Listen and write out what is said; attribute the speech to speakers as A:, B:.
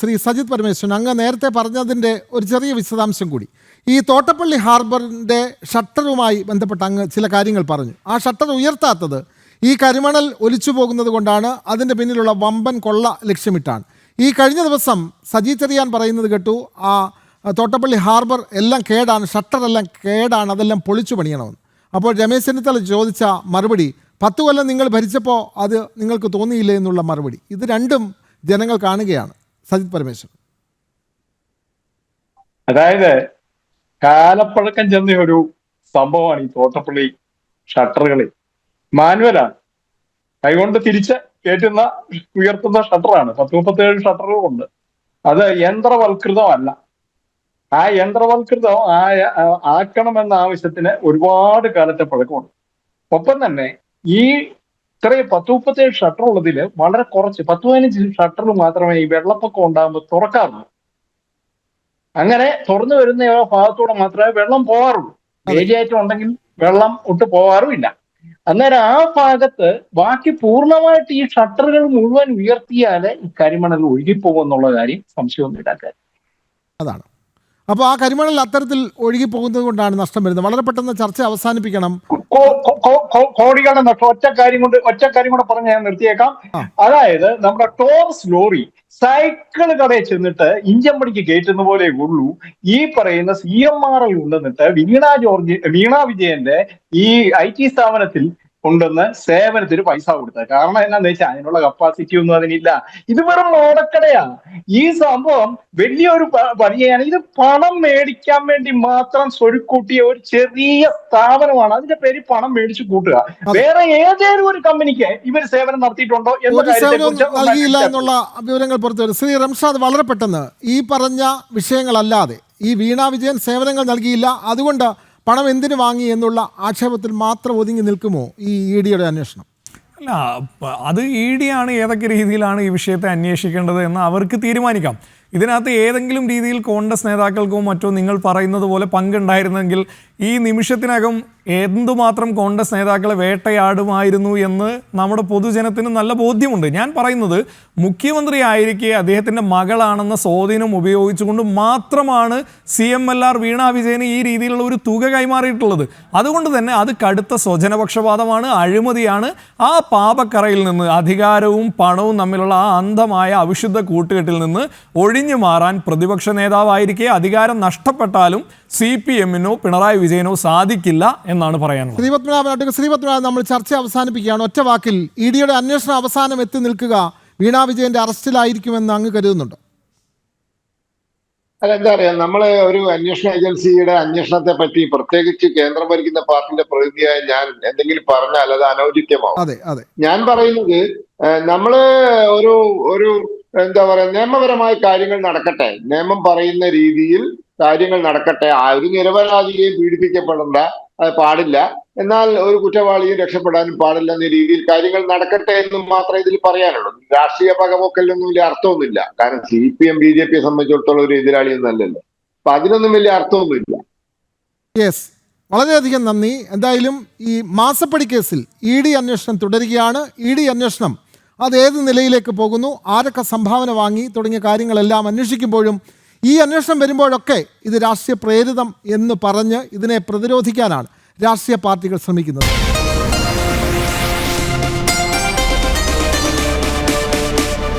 A: ശ്രീ സജിത് പരമേശ്വരൻ, അങ്ങ് നേരത്തെ പറഞ്ഞതിൻ്റെ ഒരു ചെറിയ വിശദാംശം കൂടി. ഈ തോട്ടപ്പള്ളി ഹാർബറിൻ്റെ ഷട്ടറുമായി ബന്ധപ്പെട്ട് അങ്ങ് ചില കാര്യങ്ങൾ പറഞ്ഞു. ആ ഷട്ടർ ഉയർത്താത്തത് ഈ കരിമണൽ ഒലിച്ചു പോകുന്നത് കൊണ്ടാണ്, അതിൻ്റെ പിന്നിലുള്ള വമ്പൻ കൊള്ള ലക്ഷ്യമിട്ടാണ്. ഈ കഴിഞ്ഞ ദിവസം സജി ചെറിയാൻ പറയുന്നത് കേട്ടു, ആ തോട്ടപ്പള്ളി ഹാർബർ എല്ലാം കേടാണ്, ഷട്ടറെല്ലാം കേടാണ്, അതെല്ലാം പൊളിച്ചു പണിയണമെന്ന്. അപ്പോൾ രമേശ് ചെന്നിത്തല ചോദിച്ച മറുപടി, 10 കൊല്ലം നിങ്ങൾ ഭരിച്ചപ്പോൾ അത് നിങ്ങൾക്ക് തോന്നിയില്ലേ എന്നുള്ള മറുപടി. ഇത് രണ്ടും ജനങ്ങൾ കാണുകയാണ്. സജിത് പരമേശ്വരൻ,
B: അതായത് കാലപ്പഴക്കം ചെന്ന ഒരു സംഭവമാണ് ഈ തോട്ടപ്പള്ളി ഷട്ടറുകളിൽ. മാനുവലാണ്, കൈകൊണ്ട് തിരിച്ച് കയറ്റുന്ന ഉയർത്തുന്ന ഷട്ടറാണ്. 10-37 ഷട്ടറുകളുണ്ട്. അത് യന്ത്രവൽകൃതമല്ല. ആ യന്ത്രവൽകൃതം ആക്കണമെന്ന ആവശ്യത്തിന് ഒരുപാട് കാലത്തെ പഴക്കമുണ്ട്. ഒപ്പം തന്നെ ഈ ഇത്രയും 10-37 ഷട്ടർ ഉള്ളതിൽ വളരെ കുറച്ച് 10-15 ഷട്ടർ മാത്രമേ ഈ വെള്ളപ്പൊക്കം ഉണ്ടാകുമ്പോൾ തുറക്കാറുള്ളൂ. അങ്ങനെ തുറന്നു വരുന്ന ഭാഗത്തൂടെ മാത്രമേ വെള്ളം പോകാറുള്ളൂ. വേലിയായിട്ട് ഉണ്ടെങ്കിൽ വെള്ളം ഒട്ട് പോകാറുമില്ല. അന്നേരം ആ ഭാഗത്ത് ബാക്കി പൂർണ്ണമായിട്ട് ഈ ഷട്ടറുകൾ മുഴുവൻ ഉയർത്തിയാൽ ഈ കരിമണൽ ഒഴുകിപ്പോകുമെന്നുള്ള കാര്യം സംശയമൊന്നും ഇടാക്കാൻ.
A: അതാണ്. അപ്പോൾ ആ കരിമണൽ അത്തരത്തിൽ ഒഴുകി പോകുന്നത് കൊണ്ടാണ് നഷ്ടം വരുന്നത്. വളരെ പെട്ടെന്ന് ചർച്ച അവസാനിപ്പിക്കണം.
B: കോടികളുടെ നഷ്ടം. ഒറ്റ കാര്യം കൂടെ പറഞ്ഞ് ഞാൻ നിർത്തിയേക്കാം. അതായത് നമ്മുടെ ടോറസ് ലോറി സൈക്കിള് കടയിൽ ചെന്നിട്ട് ഇഞ്ചൻ പണിക്ക് കയറ്റുന്ന പോലെ ഉള്ളൂ ഈ പറയുന്ന CMRL ഉണ്ടെന്നിട്ട് വീണ വിജയന്റെ ഈ IT സ്ഥാപനത്തിൽ കൊണ്ടുവന്ന് സേവനത്തിന് പൈസ കൊടുത്തത്. കാരണം എന്നാന്ന് വെച്ചാൽ അതിനുള്ള കപ്പാസിറ്റി ഒന്നും അതിനില്ല. ഇത് വെറും ഓടക്കടയാ. ഈ സംഭവം വലിയൊരു പണിയാണ്. ഇത് പണം മേടിക്കാൻ വേണ്ടി മാത്രം സ്വരുക്കൂട്ടിയ ഒരു ചെറിയ സ്ഥാപനമാണ്. അതിന്റെ പേര് പണം മേടിച്ചു കൂട്ടുക. വേറെ ഏതെങ്കിലും ഒരു കമ്പനിക്ക് ഇവർ സേവനം നടത്തിയിട്ടുണ്ടോ എന്ന
A: നൽകിയില്ല എന്നുള്ള വിവരങ്ങൾ പുറത്തു വരും. ശ്രീ റംഷാദ്, വളരെ പെട്ടെന്ന് ഈ പറഞ്ഞ വിഷയങ്ങളല്ലാതെ ഈ വീണ വിജയൻ സേവനങ്ങൾ നൽകിയില്ല, അതുകൊണ്ട് പണം എന്തിനു വാങ്ങി എന്നുള്ള ആക്ഷേപത്തിൽ മാത്രം ഒതുങ്ങി നിൽക്കുമോ ഈ ED അന്വേഷണം?
C: അല്ല, അത് ED ആണ് ഏതൊക്കെ രീതിയിലാണ് ഈ വിഷയത്തെ അന്വേഷിക്കേണ്ടത് എന്ന് അവർക്ക് തീരുമാനിക്കാം. ഇതിനകത്ത് ഏതെങ്കിലും രീതിയിൽ കോൺഗ്രസ് നേതാക്കൾക്കോ മറ്റോ നിങ്ങൾ പറയുന്നത് പോലെ പങ്കുണ്ടായിരുന്നെങ്കിൽ ഈ നിമിഷത്തിനകം എന്തുമാത്രം കോൺഗ്രസ് നേതാക്കളെ വേട്ടയാടുമായിരുന്നു എന്ന് നമ്മുടെ പൊതുജനത്തിന് നല്ല ബോധ്യമുണ്ട്. ഞാൻ പറയുന്നത് മുഖ്യമന്ത്രി ആയിരിക്കെ അദ്ദേഹത്തിൻ്റെ മകളാണെന്ന സ്വാധീനം ഉപയോഗിച്ചുകൊണ്ട് മാത്രമാണ് CMLR വീണ വിജയന് ഈ രീതിയിലുള്ള ഒരു തുക കൈമാറിയിട്ടുള്ളത്. അതുകൊണ്ട് തന്നെ അത് കടുത്ത സ്വജനപക്ഷപാതമാണ്, അഴിമതിയാണ്. ആ പാപക്കറയിൽ നിന്ന്, അധികാരവും പണവും തമ്മിലുള്ള ആ അന്ധമായ അവിശുദ്ധ കൂട്ടുകെട്ടിൽ നിന്ന് ഒഴിഞ്ഞു മാറാൻ പ്രതിപക്ഷ നേതാവായിരിക്കെ അധികാരം നഷ്ടപ്പെട്ടാലും CPM-നോ പിണറായി വിജയനോ സാധിക്കില്ല എന്നാണ് പറയാനുള്ളത്.
A: ശ്രീപത്മനാഭൻ, നമ്മൾ ചർച്ച അവസാനിപ്പിക്കുകയാണ്. ഒറ്റ വാക്കിൽ ED അന്വേഷണം അവസാനം എത്തി നിൽക്കുക വീണ വിജയന്റെ അറസ്റ്റിലായിരിക്കുമെന്ന് അങ്ങ് കരുതുന്നുണ്ടോ?
D: അതെന്താ പറയാ, നമ്മള് ഒരു അന്വേഷണ ഏജൻസിയുടെ അന്വേഷണത്തെ പറ്റി, പ്രത്യേകിച്ച് കേന്ദ്രം ഭരിക്കുന്ന പാർട്ടിന്റെ പ്രതിനിധിയായ ഞാൻ എന്തെങ്കിലും പറഞ്ഞാൽ അത് അനൗചിത്യമാവും. ഞാൻ പറയുന്നത് നമ്മള് ഒരു എന്താ പറയാ, നിയമപരമായ കാര്യങ്ങൾ നടക്കട്ടെ, നിയമം പറയുന്ന രീതിയിൽ കാര്യങ്ങൾ നടക്കട്ടെ. ഒരു നിരപരാധിയെയും പീഡിപ്പിക്കപ്പെടേണ്ട പാടില്ല, എന്നാൽ ഒരു കുറ്റവാളിയും രക്ഷപ്പെടാനും പാടില്ല എന്ന രീതിയിൽ കാര്യങ്ങൾ നടക്കട്ടെ എന്നും മാത്രമേ ഇതിൽ പറയാനുള്ളൂ. രാഷ്ട്രീയ പകപോക്കലിനൊന്നും വലിയ അർത്ഥമൊന്നുമില്ല. കാരണം CPM BJP സംബന്ധിച്ചിടത്തോളം ഒരു എതിരാളിയൊന്നും അല്ലല്ലോ. അപ്പൊ അതിനൊന്നും വലിയ അർത്ഥമൊന്നുമില്ല.
A: യെസ്, വളരെയധികം നന്ദി. എന്തായാലും ഈ മാസപ്പടി കേസിൽ ED അന്വേഷണം തുടരുകയാണ്. ED അന്വേഷണം അത് ഏത് നിലയിലേക്ക് പോകുന്നു, ആരൊക്കെ സംഭാവന വാങ്ങി തുടങ്ങിയ കാര്യങ്ങളെല്ലാം അന്വേഷിക്കുമ്പോഴും ഈ അന്വേഷണം വരുമ്പോഴൊക്കെ ഇത് രാഷ്ട്രീയ പ്രേരിതം എന്ന് പറഞ്ഞ് ഇതിനെ പ്രതിരോധിക്കാനാണ് രാഷ്ട്രീയ പാർട്ടികൾ ശ്രമിക്കുന്നത്.